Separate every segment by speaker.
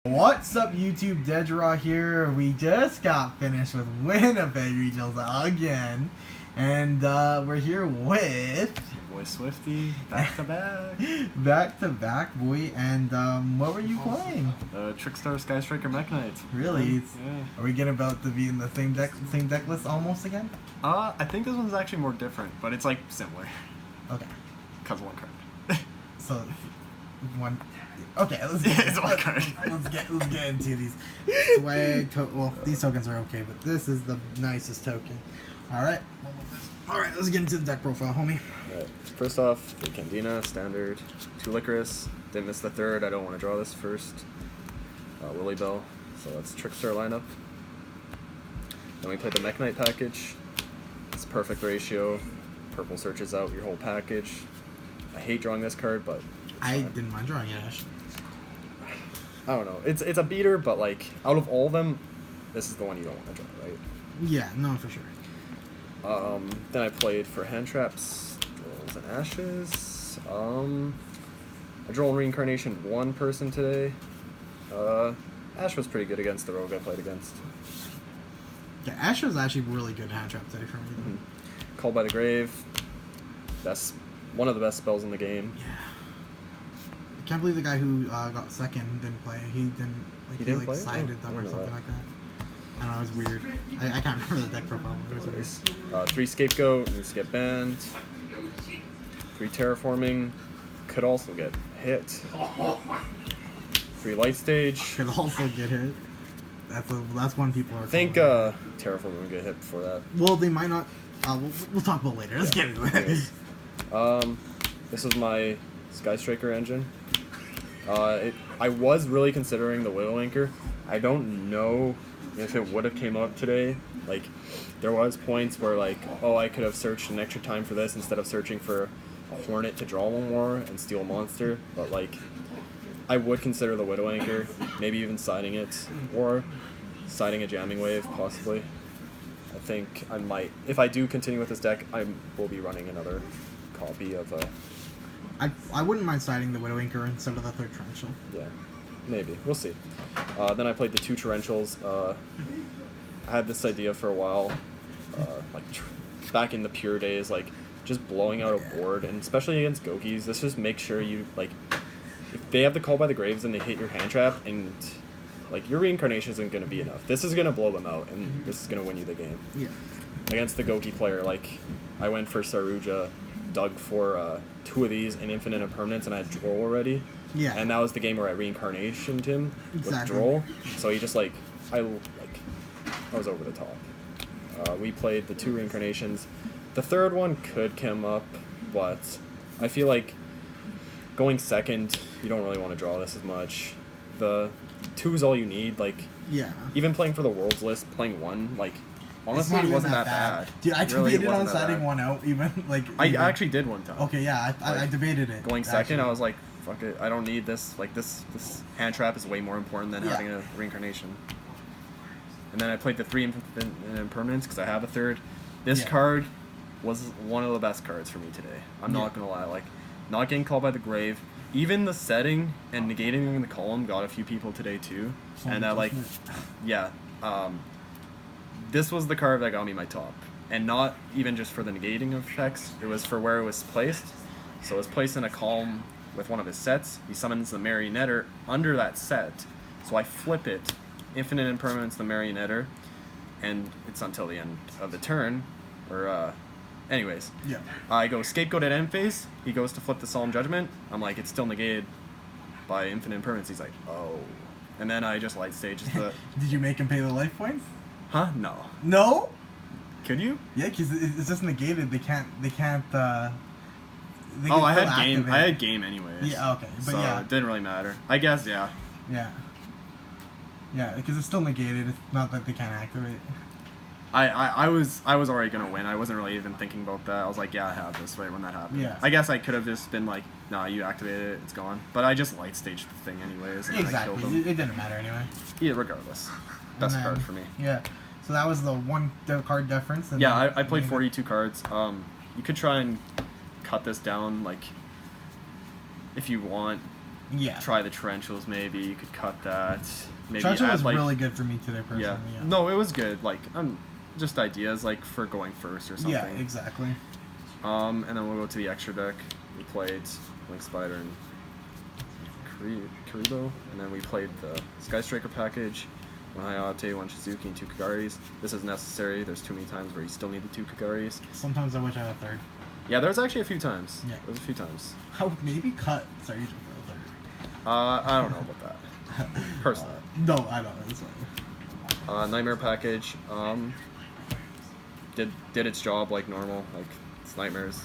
Speaker 1: What's up, YouTube? Dedraw here. We just got finished with Winnipeg Regionals again, and we're here with
Speaker 2: Boy Swifty, back to back.
Speaker 1: boy. And what were you playing?
Speaker 2: Trickstar Sky Striker Mech Knights.
Speaker 1: Really?
Speaker 2: Yeah.
Speaker 1: Are we getting about to be in the same deck list almost again?
Speaker 2: I think this one's actually more different, but it's like similar.
Speaker 1: Okay.
Speaker 2: Cause one card.
Speaker 1: So one. Okay, let's get into these swag. Well, these tokens are okay, but this is the nicest token. All right, let's get into the deck profile, homie.
Speaker 2: Alright, first off, 3 Candina, standard, 2 Licorice. Didn't miss the third. I don't want to draw this first. Willy Bell. So that's Trickstar lineup. Then we played the Mech Knight package. It's perfect ratio. Purple searches out your whole package. I hate drawing this card, but
Speaker 1: I didn't mind drawing it, actually.
Speaker 2: I don't know. It's a beater, but like out of all of them, this is the one you don't want to draw, right?
Speaker 1: Yeah, no, for sure.
Speaker 2: Then I played for hand traps, Drills and Ashes. I drew Reincarnation 1 person today. Ash was pretty good against the rogue I played against.
Speaker 1: Yeah, Ash was actually really good hand trap today for me.
Speaker 2: Mm-hmm. Called by the Grave. That's one of the best spells in the game.
Speaker 1: Yeah. I can't believe the guy who got second didn't play. He didn't. Like, he
Speaker 2: play?
Speaker 1: sided them or something like that. I don't know. It was weird. I can't remember the deck profile. It was weird.
Speaker 2: 3 Scapegoat, new Skip Band. 3 Terraforming. Could also get hit. 3 Light Stage.
Speaker 1: Could also get hit. That's one people are.
Speaker 2: I think Terraforming would get hit before that.
Speaker 1: Well, they might not. We'll talk about it later. Let's get into it.
Speaker 2: This was my Sky Striker engine. I was really considering the Widow Anchor. I don't know if it would have came up today. Like, there was points where like, oh, I could have searched an extra time for this instead of searching for a Hornet to draw one more and steal a monster. But like, I would consider the Widow Anchor, maybe even siding it, or siding a Jamming Wave, possibly. I think I might, if I do continue with this deck, I will be running another copy of
Speaker 1: I wouldn't mind siding the Widow Anchor instead of the third Torrential.
Speaker 2: Yeah, maybe. We'll see. Then I played the 2 Torrentials. I had this idea for a while, like back in the pure days, like just blowing out a board, and especially against Gokis, this just makes sure you, like, if they have the Call by the Graves and they hit your hand trap, and like your Reincarnation isn't going to be enough. This is going to blow them out, and this is going to win you the game.
Speaker 1: Yeah.
Speaker 2: Against the Goki player, like, I went for Saruja, dug for 2 of these and Infinite Impermanence, and I had Droll already.
Speaker 1: Yeah.
Speaker 2: And that was the game where I Reincarnationed him with Droll. So he just, like, I was over the top. We played the 2 Reincarnations. The third one could come up, but I feel like going second, you don't really want to draw this as much. The 2 is all you need. Like,
Speaker 1: yeah.
Speaker 2: Even playing for the Worlds list, playing 1, like, honestly, it wasn't that bad.
Speaker 1: Dude, I debated on siding 1 out, even, like...
Speaker 2: I actually did one time.
Speaker 1: Okay, yeah, I debated it.
Speaker 2: Going second, I was like, fuck it, I don't need this. Like, this hand trap is way more important than having a Reincarnation. And then I played the 3 Impermanence, because I have a third. This card was one of the best cards for me today. I'm not going to lie. Like, not getting Called by the Grave. Even the setting and negating the column got a few people today, too. And like, yeah, this was the card that got me my top, and not even just for the negating effects. It was for where it was placed. So it was placed in a column with one of his sets. He summons the Marionetter under that set. So I flip it, Infinite Impermanence the Marionetter, and it's until the end of the turn. Or anyways,
Speaker 1: yeah.
Speaker 2: I go Scapegoat at end phase. He goes to flip the Solemn Judgment. I'm like, it's still negated by Infinite Impermanence. He's like, oh. And then I just light stage the.
Speaker 1: Did you make him pay the life points?
Speaker 2: Huh? No.
Speaker 1: No?
Speaker 2: Could you?
Speaker 1: Yeah, because it's just negated. They can't. They
Speaker 2: I had game.
Speaker 1: Activate.
Speaker 2: I had game anyways.
Speaker 1: Yeah. Okay. But
Speaker 2: so
Speaker 1: yeah,
Speaker 2: it didn't really matter. I guess. Yeah.
Speaker 1: Yeah. Yeah, because it's still negated. It's not that they can't activate.
Speaker 2: I was already gonna win. I wasn't really even thinking about that. I was like, yeah, I have this right when that happened.
Speaker 1: Yeah.
Speaker 2: I guess I could have just been like, nah, you activated it, it's gone. But I just light staged the thing anyways. And
Speaker 1: Exactly.
Speaker 2: I killed him.
Speaker 1: It didn't matter anyway.
Speaker 2: Yeah, regardless. Best card for me.
Speaker 1: Yeah. So that was the one card difference. And
Speaker 2: yeah, I played 42 cards. You could try and cut this down, like, if you want.
Speaker 1: Yeah.
Speaker 2: Try the torrentials, maybe. You could cut that. Maybe
Speaker 1: Torrential
Speaker 2: add,
Speaker 1: was
Speaker 2: like,
Speaker 1: really good for me today, personally.
Speaker 2: yeah.
Speaker 1: Yeah.
Speaker 2: No, it was good. Like, just ideas, like, for going first or something.
Speaker 1: Yeah, exactly.
Speaker 2: And then we'll go to the extra deck. We played Link Spider and Karibo, and then we played the Sky Striker package, one Hayate, one Shizuki, and 2 Kagaris. This is necessary. There's too many times where you still need the 2 Kagaris.
Speaker 1: Sometimes I wish I had a third.
Speaker 2: Yeah, there's actually a few times.
Speaker 1: Yeah.
Speaker 2: There's a few times.
Speaker 1: I would maybe cut Sargent for a third.
Speaker 2: I don't know about that. Personally.
Speaker 1: No, I don't. It's fine.
Speaker 2: Nightmare package. Did its job like normal. Like, it's Nightmare's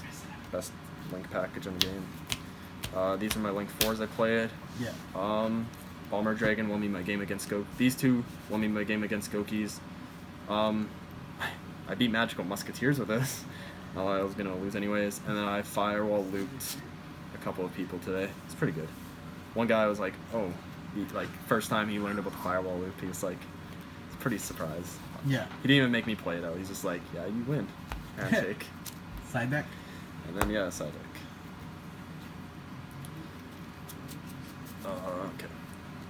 Speaker 2: best Link package in the game. These are my Link 4s I played.
Speaker 1: Yeah.
Speaker 2: Balmer Dragon won me my game against These two won me my game against Gokis. I beat Magical Musketeers with this. I was gonna lose anyways, and then I firewall looped a couple of people today. It's pretty good. One guy was like, "Oh," first time he learned about the firewall loop, he was like, "It's pretty surprised."
Speaker 1: Yeah.
Speaker 2: He didn't even make me play it out. He's just like, "Yeah, you win." Handshake.
Speaker 1: Side deck.
Speaker 2: And then yeah, side deck. Okay.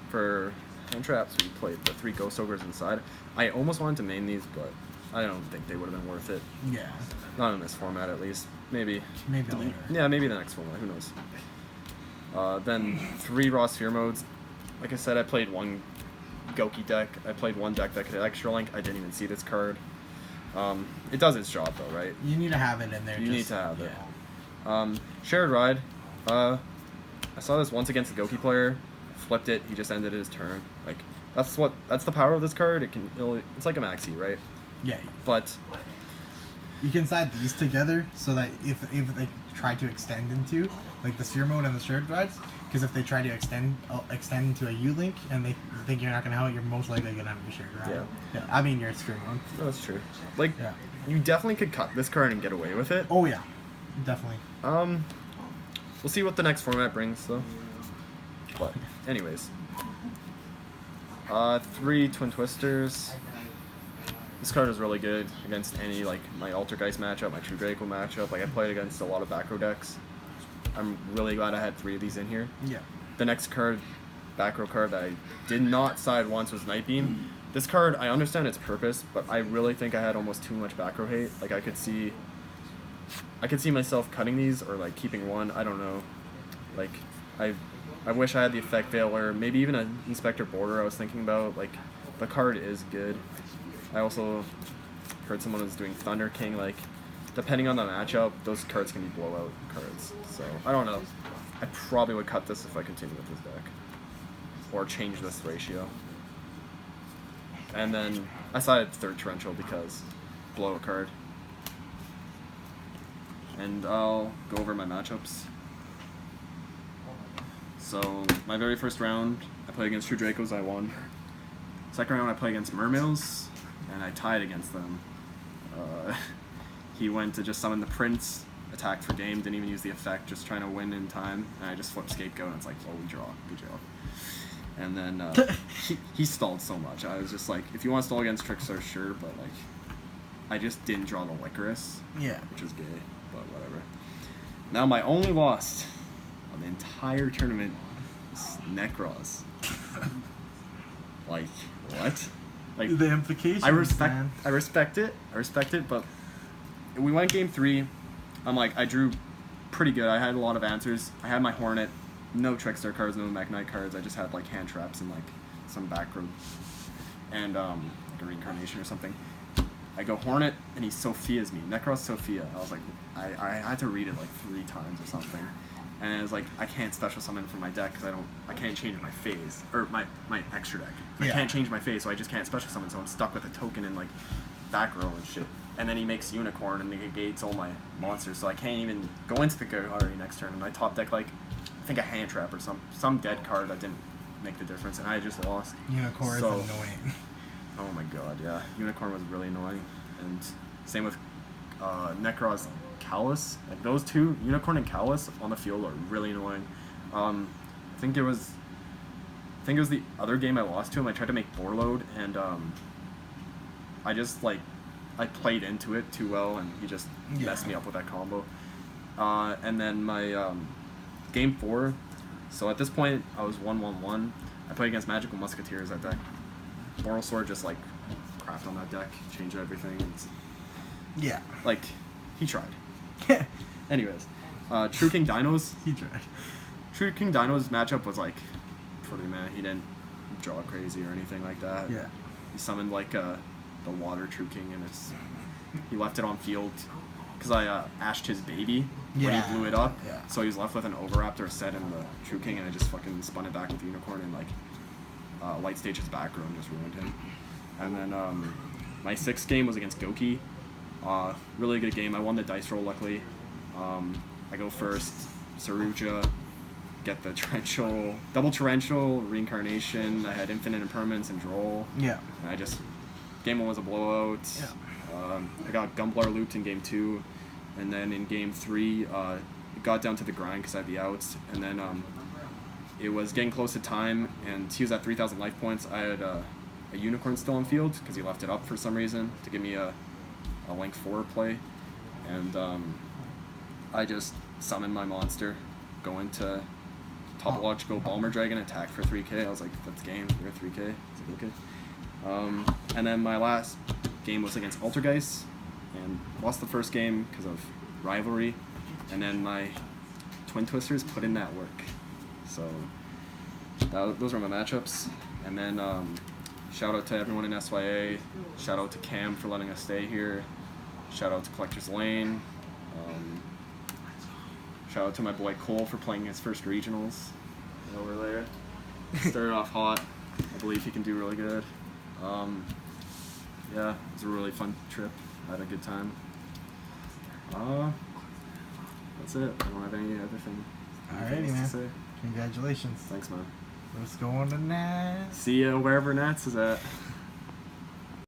Speaker 2: For hand traps, we played the 3 Ghost Ogres inside. I almost wanted to main these, but I don't think they would have been worth it.
Speaker 1: Yeah.
Speaker 2: Not in this format, at least. Maybe.
Speaker 1: Maybe later.
Speaker 2: Yeah, maybe the next format. Who knows? Then 3 Raw Sphere modes. Like I said, I played 1 Goki deck. I played 1 deck that could extra link. I didn't even see this card. It does its job, though, right?
Speaker 1: You need to have it in there.
Speaker 2: You need to have it. Shared Ride. I saw this once against a Goki player. Flipped it. He just ended his turn. Like, that's the power of this card. It's like a maxi, right?
Speaker 1: Yeah.
Speaker 2: But
Speaker 1: you can side these together so that if they try to extend into like the sphere mode and the shared rides, because if they try to extend into a U-Link and they think you're not gonna have it, you're most likely gonna have a shared ride. Yeah. I mean, your sphere mode.
Speaker 2: No, that's true. Like,
Speaker 1: yeah.
Speaker 2: You definitely could cut this card and get away with it.
Speaker 1: Oh yeah, definitely.
Speaker 2: We'll see what the next format brings, though. But anyways, 3 Twin Twisters. This card is really good against any, like, my Altergeist matchup, my True Draco matchup. Like, I played against a lot of back row decks. I'm really glad I had 3 of these in here.
Speaker 1: Yeah.
Speaker 2: The next card, back row card that I did not side once was Night Beam. This card, I understand its purpose, but I really think I had almost too much back row hate. Like, I could see myself cutting these or, like, keeping 1. I don't know. Like, I wish I had the Effect Veil or maybe even an Inspector Border I was thinking about. Like, the card is good. I also heard someone was doing Thunder King. Like, depending on the matchup, those cards can be blowout cards. So, I don't know. I probably would cut this if I continue with this deck. Or change this ratio. And then I sided 3rd Torrential because blowout card. And I'll go over my matchups. So, my very first round, I played against True Dracos, I won. Second round, I played against Mermails, and I tied against them. He went to just summon the Prince, attacked for game, didn't even use the effect, just trying to win in time, and I just flipped Scapegoat, and it's like, oh, we draw. And then he stalled so much. I was just like, if you want to stall against Trickstar, sure, but like, I just didn't draw the Licorice.
Speaker 1: Yeah.
Speaker 2: Which is gay, but whatever. Now my only loss of the entire tournament is Necros. Like, what? Like,
Speaker 1: the implications.
Speaker 2: I respect it, but we went game 3. I'm like, I drew pretty good. I had a lot of answers. I had my Hornet, no Trickstar cards, no Magnite cards. I just had like hand traps and like some back row and like a reincarnation or something. I go Hornet and he Sophia's me. Necros Sophia. I was like, I had to read it like 3 times or something. And it was like, I can't special summon from my deck because I can't change my phase, or my extra deck. I can't change my phase, so I just can't special summon, so I'm stuck with a token in like back row and shit. And then he makes Unicorn and negates all my monsters, so I can't even go into the Gagari next turn. And I top deck like, I think a hand trap or some dead card that didn't make the difference, and I just lost.
Speaker 1: Unicorn is annoying.
Speaker 2: Oh my god, yeah. Unicorn was really annoying. And same with Necros Callus. Like, those two, Unicorn and Callus, on the field are really annoying. I think it was the other game I lost to him. I tried to make Borload, and I just, like, I played into it too well, and he just messed me up with that combo. And then my game 4, So at this point, I was 1-1-1. I played against Magical Musketeers that deck. Moral Sword just like crapped on that deck, changed everything.
Speaker 1: Yeah.
Speaker 2: Like, he tried. Anyways, True King Dinos.
Speaker 1: He tried.
Speaker 2: True King Dino's matchup was like pretty meh. He didn't draw crazy or anything like that.
Speaker 1: Yeah.
Speaker 2: He summoned like the Water True King, and he left it on field because I ashed his baby when he blew it up.
Speaker 1: Yeah.
Speaker 2: So he was left with an Overraptor set and the True King, and I just fucking spun it back with the Unicorn and like Light Stage's back row and just ruined him. And then my 6th game was against Goki. Really good game. I won the dice roll, luckily. I go first. Saruja, get the double torrential, reincarnation. I had infinite impermanence and droll.
Speaker 1: Yeah.
Speaker 2: And game 1 was a blowout.
Speaker 1: Yeah.
Speaker 2: I got Gumblar looped in game 2, and then in game 3, it got down to the grind because I had the outs, and then it was getting close to time, and he was at 3,000 life points. I had a Unicorn still on field because he left it up for some reason to give me a length 4 play, and I just summoned my monster, go into Topological Balmer Dragon, attack for 3k. I was like, that's game, you're at 3k. I was like, okay. And then my last game was against Altergeist, and lost the first game because of rivalry, and then my Twin Twisters put in that work. So those were my matchups, and then shout out to everyone in SYA, shout out to Cam for letting us stay here, shout out to Collector's Lane, shout out to my boy Cole for playing his first regionals over there. Started off hot. I believe he can do really good. Yeah, it was a really fun trip. I had a good time. That's it. I don't have any other thing.
Speaker 1: Alrighty, man. To say. Congratulations.
Speaker 2: Thanks, man.
Speaker 1: Let's go on to Nats.
Speaker 2: See ya wherever Nats is at.